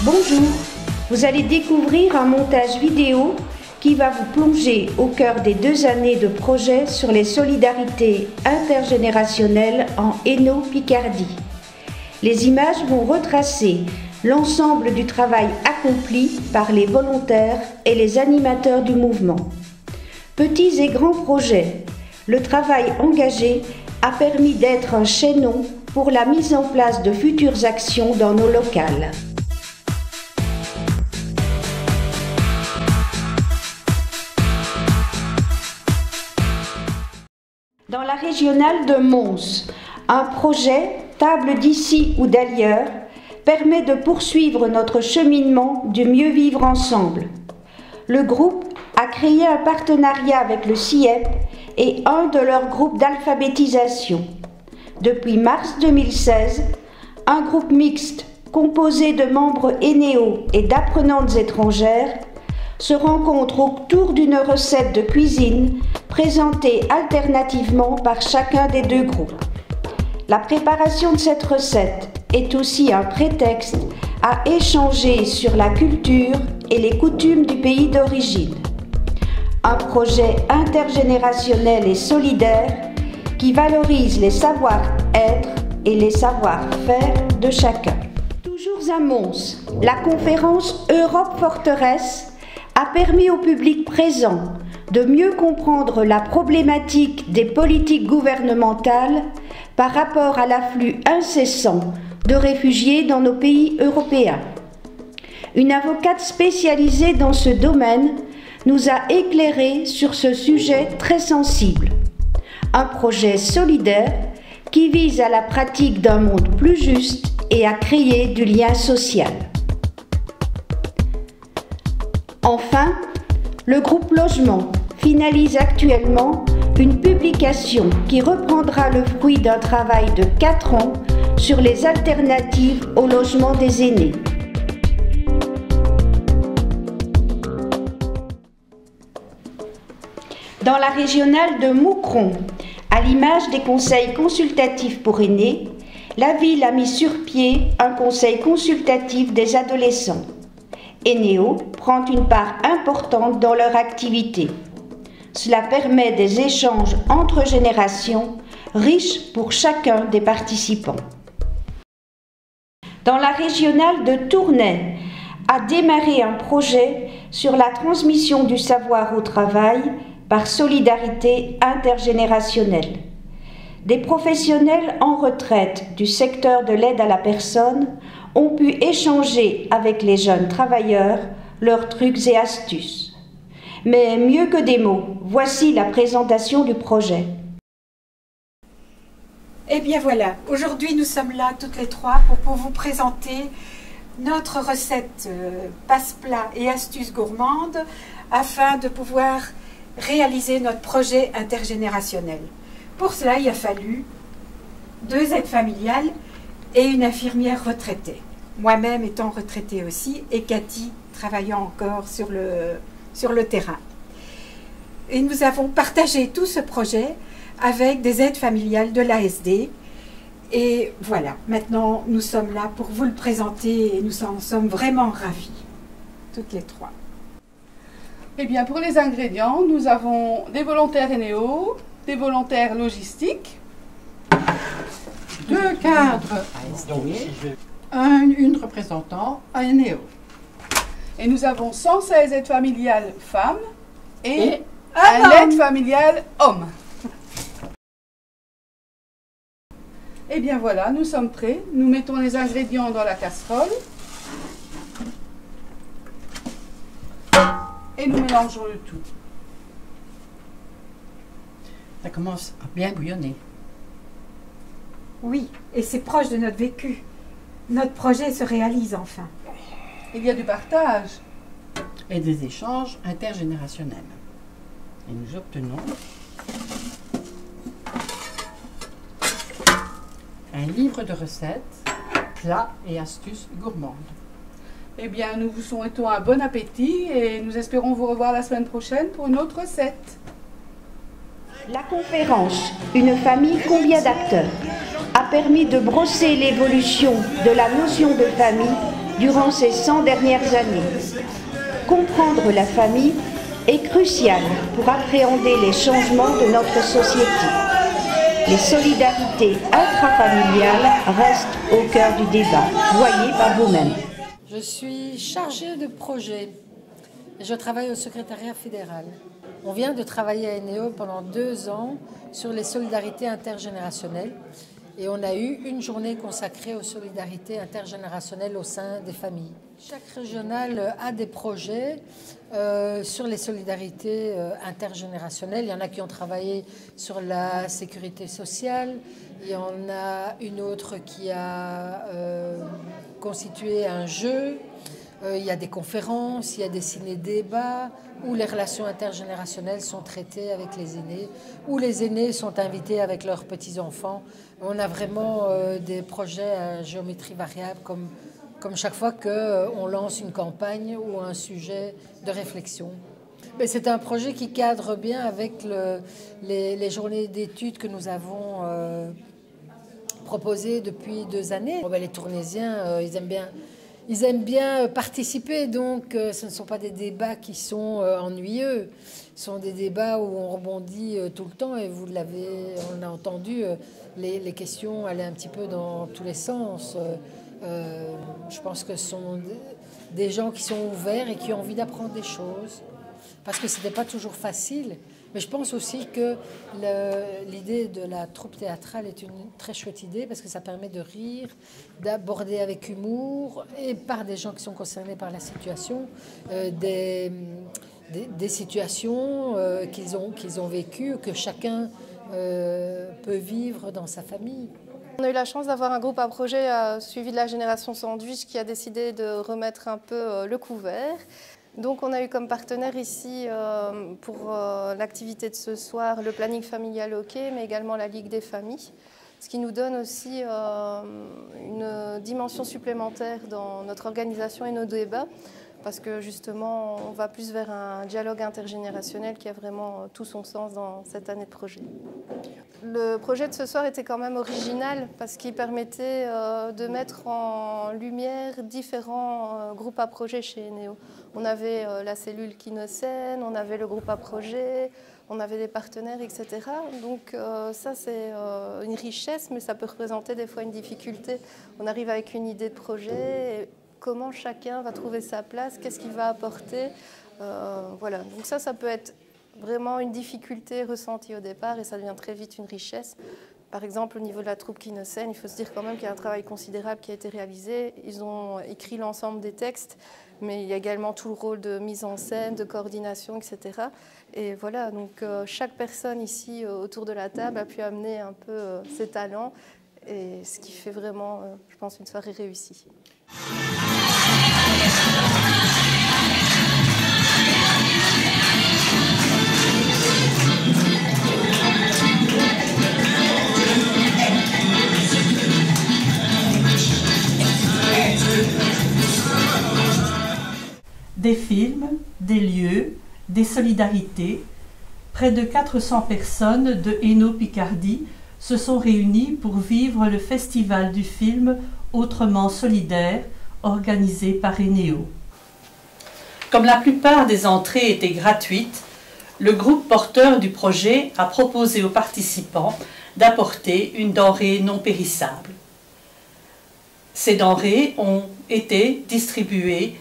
Bonjour, vous allez découvrir un montage vidéo qui va vous plonger au cœur des 2 années de projet sur les solidarités intergénérationnelles en Hainaut-Picardie. Les images vont retracer l'ensemble du travail accompli par les volontaires et les animateurs du mouvement. Petits et grands projets, le travail engagé a permis d'être un chaînon pour la mise en place de futures actions dans nos locales. Dans la régionale de Mons, un projet, table d'ici ou d'ailleurs, permet de poursuivre notre cheminement du mieux vivre ensemble. Le groupe a créé un partenariat avec le CIEP et un de leurs groupes d'alphabétisation. Depuis mars 2016, un groupe mixte composé de membres Hénéo et d'apprenantes étrangères se rencontre autour d'une recette de cuisine présentée alternativement par chacun des 2 groupes. La préparation de cette recette est aussi un prétexte à échanger sur la culture et les coutumes du pays d'origine. Un projet intergénérationnel et solidaire qui valorise les savoir-être et les savoir-faire de chacun. Toujours à Mons, la conférence Europe Forteresse a permis au public présent de mieux comprendre la problématique des politiques gouvernementales par rapport à l'afflux incessant de réfugiés dans nos pays européens. Une avocate spécialisée dans ce domaine nous a éclairé sur ce sujet très sensible. Un projet solidaire qui vise à la pratique d'un monde plus juste et à créer du lien social. Enfin, le groupe Logement finalise actuellement une publication qui reprendra le fruit d'un travail de 4 ans sur les alternatives au logement des aînés. Dans la régionale de Moucron, à l'image des conseils consultatifs pour aînés, la ville a mis sur pied un conseil consultatif des adolescents. Hénéo prend une part importante dans leur activité. Cela permet des échanges entre générations riches pour chacun des participants. Dans la régionale de Tournai, a démarré un projet sur la transmission du savoir au travail par solidarité intergénérationnelle. Des professionnels en retraite du secteur de l'aide à la personne ont pu échanger avec les jeunes travailleurs leurs trucs et astuces. Mais mieux que des mots, voici la présentation du projet. Eh bien voilà, aujourd'hui nous sommes là toutes les 3 pour vous présenter notre recette passe-plat et astuces gourmandes afin de pouvoir réaliser notre projet intergénérationnel. Pour cela, il a fallu 2 aides familiales et une infirmière retraitée. Moi-même étant retraitée aussi et Cathy travaillant encore sur le terrain. Et nous avons partagé tout ce projet avec des aides familiales de l'ASD. Et voilà, maintenant nous sommes là pour vous le présenter et nous en sommes vraiment ravis, toutes les 3. Eh bien, pour les ingrédients, nous avons des volontaires Hénéo, des volontaires logistiques, 2 cadres ASD, une représentante à Hénéo. Et nous avons 116 aides familiales femmes et un aide familiale homme. Et bien voilà, nous sommes prêts. Nous mettons les ingrédients dans la casserole. Et nous mélangeons le tout. Ça commence à bien bouillonner. Oui, et c'est proche de notre vécu. Notre projet se réalise enfin. Il y a du partage. Et des échanges intergénérationnels. Et nous obtenons un livre de recettes, plats et astuces gourmandes. Eh bien, nous vous souhaitons un bon appétit et nous espérons vous revoir la semaine prochaine pour une autre recette. La conférence « Une famille, combien d'acteurs ?» a permis de brosser l'évolution de la notion de famille durant ces 100 dernières années. Comprendre la famille est crucial pour appréhender les changements de notre société. Les solidarités intrafamiliales restent au cœur du débat. Voyez par vous-même. Je suis chargée de projet. Je travaille au secrétariat fédéral. On vient de travailler à Eneo pendant 2 ans sur les solidarités intergénérationnelles et on a eu une journée consacrée aux solidarités intergénérationnelles au sein des familles. Chaque régional a des projets sur les solidarités intergénérationnelles. Il y en a qui ont travaillé sur la sécurité sociale. Il y en a une autre qui a constitué un jeu. Il y a des conférences, il y a des ciné-débats où les relations intergénérationnelles sont traitées avec les aînés, où les aînés sont invités avec leurs petits-enfants. On a vraiment des projets à géométrie variable comme chaque fois qu'on lance une campagne ou un sujet de réflexion. C'est un projet qui cadre bien avec les journées d'études que nous avons proposées depuis 2 années. Les Tournaisiens, ils aiment bien participer, donc ce ne sont pas des débats qui sont ennuyeux. Ce sont des débats où on rebondit tout le temps et on a entendu, les questions allaient un petit peu dans tous les sens. Je pense que ce sont des gens qui sont ouverts et qui ont envie d'apprendre des choses, parce que ce n'était pas toujours facile. Mais je pense aussi que l'idée de la troupe théâtrale est une très chouette idée, parce que ça permet de rire, d'aborder avec humour et par des gens qui sont concernés par la situation, des situations qu'ils ont vécues, que chacun peut vivre dans sa famille. On a eu la chance d'avoir un groupe à projet suivi de la Génération Sandwich qui a décidé de remettre un peu le couvert. Donc on a eu comme partenaire ici pour l'activité de ce soir le planning familial hockey, mais également la Ligue des familles, ce qui nous donne aussi une dimension supplémentaire dans notre organisation et nos débats, parce que justement on va plus vers un dialogue intergénérationnel qui a vraiment tout son sens dans cette année de projet. Le projet de ce soir était quand même original parce qu'il permettait de mettre en lumière différents groupes à projet chez Eneo. On avait la cellule Kinocène, on avait le groupe à projet, on avait des partenaires, etc. Donc ça c'est une richesse, mais ça peut représenter des fois une difficulté. On arrive avec une idée de projet, et comment chacun va trouver sa place, qu'est-ce qu'il va apporter. Voilà. Donc ça peut être vraiment une difficulté ressentie au départ et ça devient très vite une richesse. Par exemple, au niveau de la troupe Kinocène, il faut se dire quand même qu'il y a un travail considérable qui a été réalisé. Ils ont écrit l'ensemble des textes, mais il y a également tout le rôle de mise en scène, de coordination, etc. Et voilà, donc chaque personne ici autour de la table a pu amener un peu ses talents, et ce qui fait vraiment, je pense, une soirée réussie. Des films, des lieux, des solidarités. Près de 400 personnes de Hainaut Picardie se sont réunies pour vivre le festival du film Autrement solidaire, organisé par Eneo. Comme la plupart des entrées étaient gratuites, le groupe porteur du projet a proposé aux participants d'apporter une denrée non périssable. Ces denrées ont été distribuées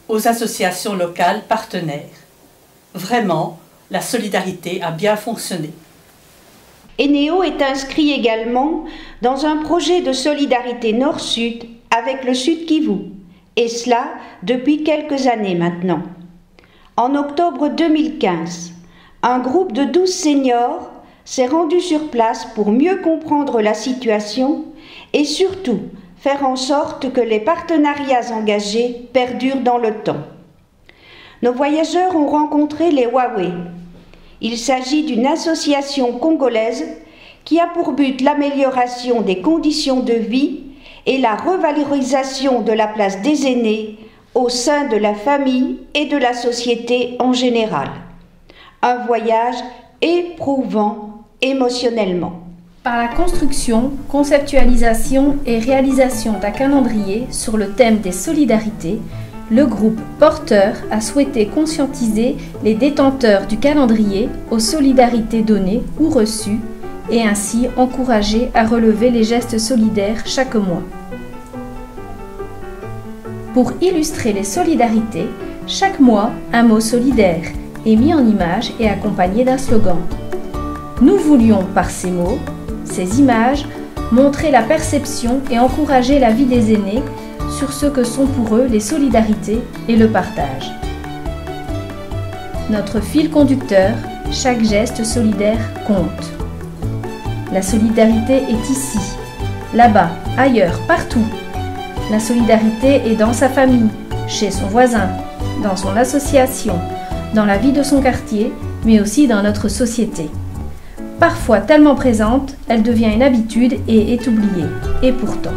aux associations locales partenaires. Vraiment, la solidarité a bien fonctionné. Eneo est inscrit également dans un projet de solidarité Nord-Sud avec le Sud Kivu, et cela depuis quelques années maintenant. En octobre 2015, un groupe de 12 seniors s'est rendu sur place pour mieux comprendre la situation et surtout faire en sorte que les partenariats engagés perdurent dans le temps. Nos voyageurs ont rencontré les Wawe. Il s'agit d'une association congolaise qui a pour but l'amélioration des conditions de vie et la revalorisation de la place des aînés au sein de la famille et de la société en général. Un voyage éprouvant émotionnellement. Par la construction, conceptualisation et réalisation d'un calendrier sur le thème des solidarités, le groupe porteur a souhaité conscientiser les détenteurs du calendrier aux solidarités données ou reçues et ainsi encourager à relever les gestes solidaires chaque mois. Pour illustrer les solidarités, chaque mois, un mot solidaire est mis en image et accompagné d'un slogan. Nous voulions, par ces mots, ces images, montrer la perception et encourager la vie des aînés sur ce que sont pour eux les solidarités et le partage. Notre fil conducteur, chaque geste solidaire compte. La solidarité est ici, là-bas, ailleurs, partout. La solidarité est dans sa famille, chez son voisin, dans son association, dans la vie de son quartier, mais aussi dans notre société. Parfois tellement présente, elle devient une habitude et est oubliée. Et pourtant.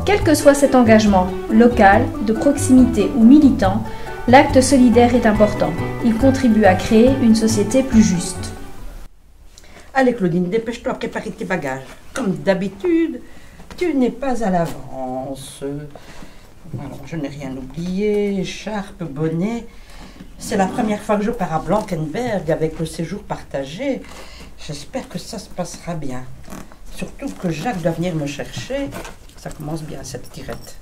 Quel que soit cet engagement, local, de proximité ou militant, l'acte solidaire est important. Il contribue à créer une société plus juste. Allez Claudine, dépêche-toi à préparer tes bagages. Comme d'habitude, tu n'es pas à l'avance. Alors, je n'ai rien oublié, écharpe, bonnet. C'est la première fois que je pars à Blankenberg avec le séjour partagé. J'espère que ça se passera bien. Surtout que Jacques doit venir me chercher. Ça commence bien cette tirette.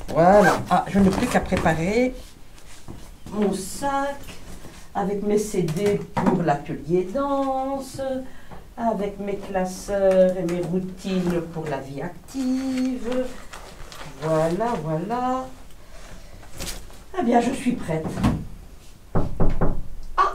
Voilà. Ah, je n'ai plus qu'à préparer mon sac avec mes CD pour l'atelier danse, avec mes classeurs et mes routines pour la vie active. Voilà, voilà. Eh bien, je suis prête. Ah,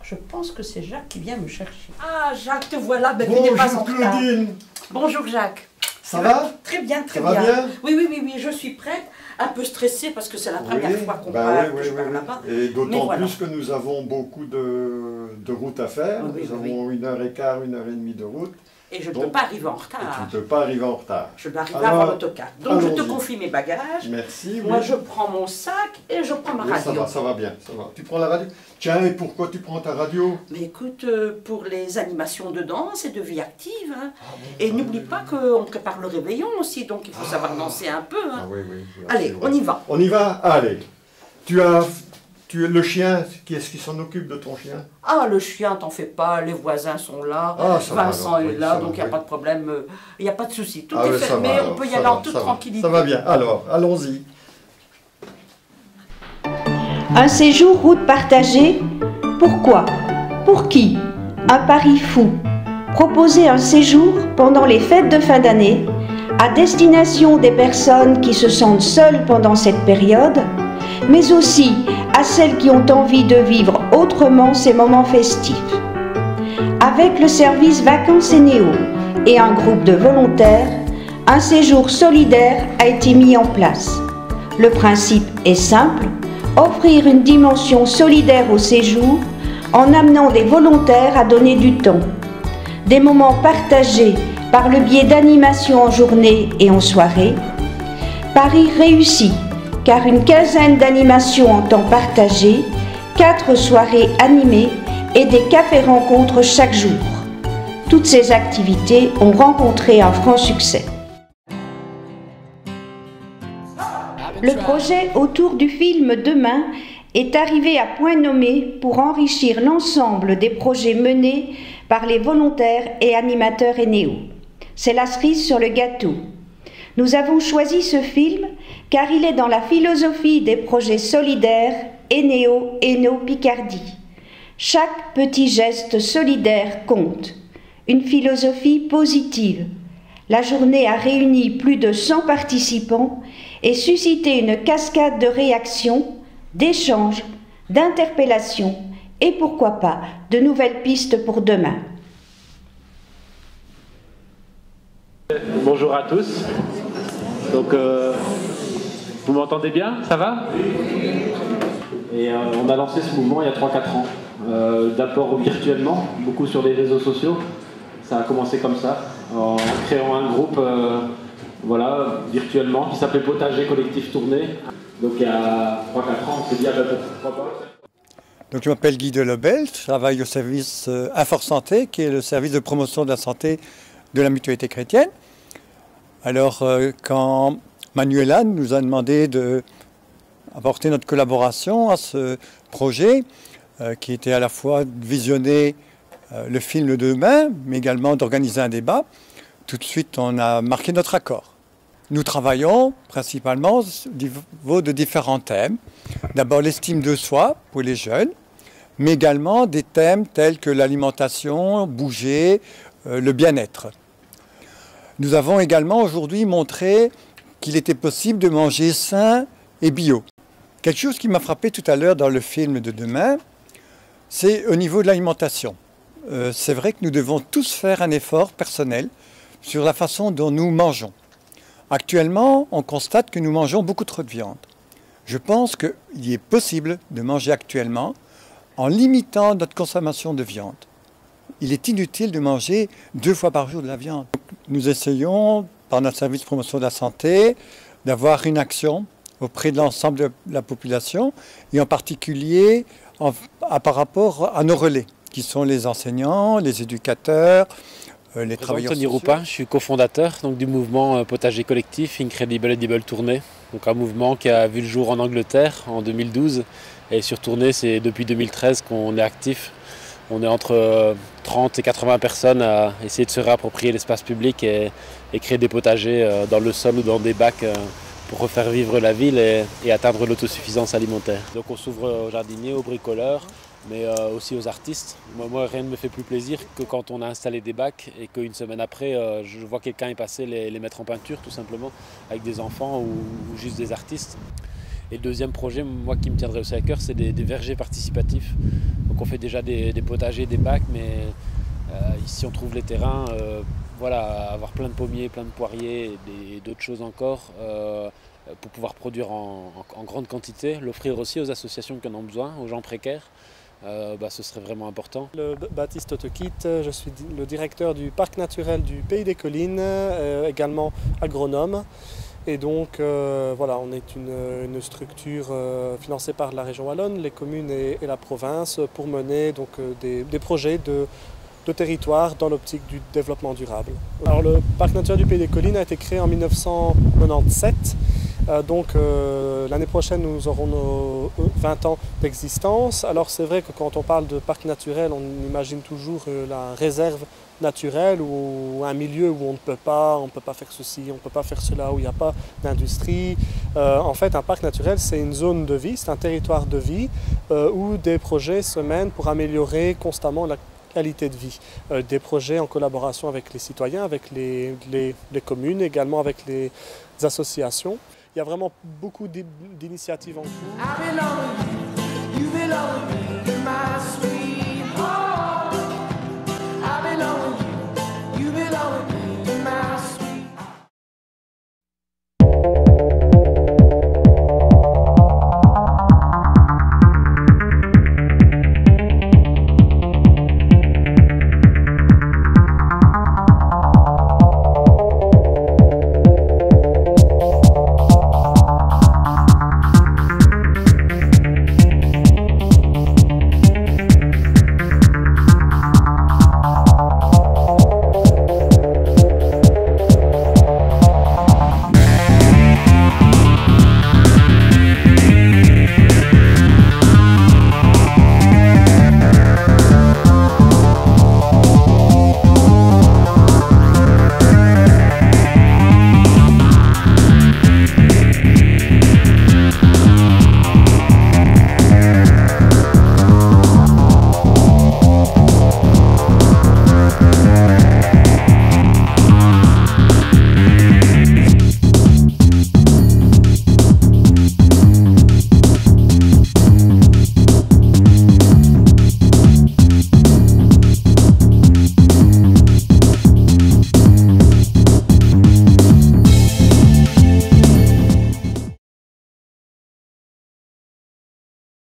je pense que c'est Jacques qui vient me chercher. Ah, Jacques, te voilà. Ben, tu n'es pas en retard. Claudine. Bonjour, Jacques. Ça va? Très bien, très bien. bien. Ça va bien? Oui, je suis prête. Un peu stressée parce que c'est la première fois qu'on part, que je pars là-bas. Et d'autant voilà. plus que nous avons beaucoup de route à faire. Nous avons 1h15, 1h30 de route. Et je ne peux pas arriver en retard. Et tu ne peux pas arriver en retard. Je dois arriver avant l'autocar. Donc je te confie mes bagages. Merci. Moi je prends mon sac et je prends ma radio. Ça va bien, ça va. Tu prends la radio? Tiens, et pourquoi tu prends ta radio? Mais écoute, pour les animations de danse et de vie active. Hein. Et n'oublie pas qu'on prépare le réveillon aussi, donc il faut savoir danser un peu. Hein. Oui. Allez, on y va. On y va? Allez. Le chien, qui est-ce qui s'en occupe de ton chien? Ah, le chien, t'en fais pas, les voisins sont là, Vincent est là, donc il n'y a pas de problème, il n'y a pas de souci. Tout est fermé, on peut y aller en toute tranquillité. Ça va bien, alors, allons-y. Un séjour route partagée, pourquoi? Pour qui? Un pari fou. Proposer un séjour pendant les fêtes de fin d'année, à destination des personnes qui se sentent seules pendant cette période, mais aussi à celles qui ont envie de vivre autrement ces moments festifs. Avec le service Vacances et Néo et un groupe de volontaires, un séjour solidaire a été mis en place. Le principe est simple, offrir une dimension solidaire au séjour en amenant des volontaires à donner du temps. Des moments partagés par le biais d'animations en journée et en soirée. Pari réussi, car une quinzaine d'animations en temps partagé, 4 soirées animées et des cafés-rencontres chaque jour. Toutes ces activités ont rencontré un franc succès. Le projet autour du film Demain est arrivé à point nommé pour enrichir l'ensemble des projets menés par les volontaires et animateurs Eneo. C'est la cerise sur le gâteau. Nous avons choisi ce film car il est dans la philosophie des projets solidaires Eneo Picardie. Chaque petit geste solidaire compte. Une philosophie positive. La journée a réuni plus de 100 participants et suscité une cascade de réactions, d'échanges, d'interpellations et pourquoi pas de nouvelles pistes pour demain. Bonjour à tous. Donc, vous m'entendez bien? Ça va? Et on a lancé ce mouvement il y a 3-4 ans. D'abord virtuellement, beaucoup sur les réseaux sociaux. Ça a commencé comme ça, en créant un groupe voilà, virtuellement qui s'appelait Potager Collectif Tournée. Donc il y a 3-4 ans, on s'est dit, ah ben, pourquoi pas? Donc, je m'appelle Guy Delobel, je travaille au service Infor Santé, qui est le service de promotion de la santé de la Mutualité chrétienne. Alors, quand Manuela nous a demandé d'apporter notre collaboration à ce projet, qui était à la fois de visionner le film de demain, mais également d'organiser un débat, tout de suite, on a marqué notre accord. Nous travaillons principalement au niveau de différents thèmes. D'abord l'estime de soi pour les jeunes, mais également des thèmes tels que l'alimentation, bouger, le bien-être. Nous avons également aujourd'hui montré qu'il était possible de manger sain et bio. Quelque chose qui m'a frappé tout à l'heure dans le film de demain, c'est au niveau de l'alimentation. C'est vrai que nous devons tous faire un effort personnel sur la façon dont nous mangeons. Actuellement, on constate que nous mangeons beaucoup trop de viande. Je pense qu'il est possible de manger actuellement en limitant notre consommation de viande. Il est inutile de manger 2 fois par jour de la viande. Nous essayons, par notre service de promotion de la santé, d'avoir une action auprès de l'ensemble de la population, et en particulier par rapport à nos relais, qui sont les enseignants, les éducateurs, les travailleurs sociaux. Tony Roupin, je suis cofondateur du mouvement Potager Collectif Incredible Edible Tournée. Donc un mouvement qui a vu le jour en Angleterre en 2012, et sur Tournée, c'est depuis 2013 qu'on est actif. On est entre 30 et 80 personnes à essayer de se réapproprier l'espace public et créer des potagers dans le sol ou dans des bacs pour refaire vivre la ville et atteindre l'autosuffisance alimentaire. Donc on s'ouvre aux jardiniers, aux bricoleurs, mais aussi aux artistes. Moi, rien ne me fait plus plaisir que quand on a installé des bacs et qu'une semaine après, je vois quelqu'un y passer les mettre en peinture, tout simplement, avec des enfants ou juste des artistes. Et le deuxième projet, moi, qui me tiendrait aussi à cœur, c'est des vergers participatifs. Donc on fait déjà des potagers, des bacs, mais ici on trouve les terrains, voilà, avoir plein de pommiers, plein de poiriers et d'autres choses encore, pour pouvoir produire en grande quantité, l'offrir aussi aux associations qui en ont besoin, aux gens précaires. Ce serait vraiment important. Baptiste Otekit, je suis le directeur du parc naturel du Pays des Collines, également agronome. Et donc voilà, on est une structure financée par la région wallonne, les communes et la province pour mener donc, des projets de territoire dans l'optique du développement durable. Alors le parc naturel du Pays des Collines a été créé en 1997. Donc l'année prochaine, nous aurons nos 20 ans d'existence. Alors c'est vrai que quand on parle de parc naturel, on imagine toujours la réserve naturelle ou un milieu où on ne peut pas faire ceci, on ne peut pas faire cela, où il n'y a pas d'industrie. En fait, un parc naturel, c'est une zone de vie, c'est un territoire de vie où des projets se mènent pour améliorer constamment la qualité de vie. Des projets en collaboration avec les citoyens, avec les communes, également avec les associations. Il y a vraiment beaucoup d'initiatives en cours.